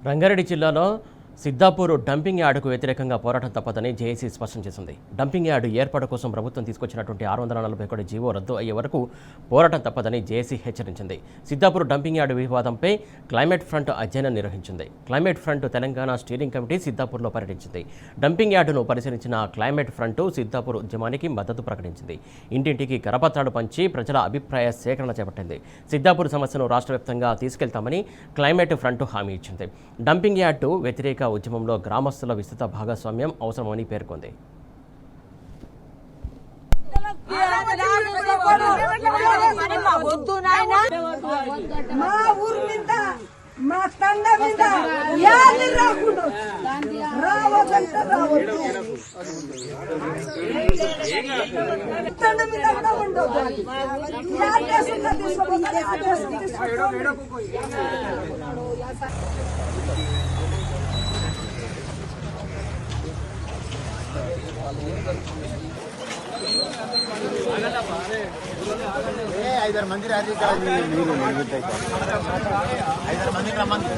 రంగారెడ్డి జిల్లాలో సిద్దాపూర్ డంపింగ్ యార్డుకు వ్యతిరేకంగా పోరాటం తప్పదని జేఏసీ స్పష్టం చేసింది. డంపింగ్ యార్డు ఏర్పాటు కోసం ప్రభుత్వం తీసుకొచ్చినటువంటి 641 జీవో రద్దు అయ్యే వరకు పోరాటం తప్పదని జేఏసీ హెచ్చరించింది. సిద్దాపూర్ డంపింగ్ యార్డు వివాదంపై క్లైమేట్ ఫ్రంట్ అధ్యయనం నిర్వహించింది. Climate front Telangana steering committee సిద్దాపూర్లో పర్యటించింది. డంపింగ్ యార్డును పరిశీలించిన క్లైమేట్ ఫ్రంట్ సిద్దాపూర్ ఉద్యమానికి మద్దతు ప్రకటించింది. ఇంటింటికి కరపత్రాలు పంచి ప్రజల అభిప్రాయ సేకరణ చేపట్టింది. సిద్దాపూర్ సమస్యను రాష్ట్ర వ్యాప్తంగా తీసుకెళ్తామని క్లైమేట్ ఫ్రంట్ హామీ ఇచ్చింది. డంపింగ్ యార్డు వ్యతిరేక ఉద్యమంలో గ్రామస్తుల విస్తృత భాగస్వామ్యం అవసరమని పేర్కొంది. మా తండ మీద యాది రాకుండా రావద్దంటే రావద్దు. తండ మీద కూడా ఉండదు. యాదేశంగా తీసుకోవాలి. యాదేశం తీసుకోవాలి. ఐదారు మంది రాజకీయ 5 మందికి రమ్మంది.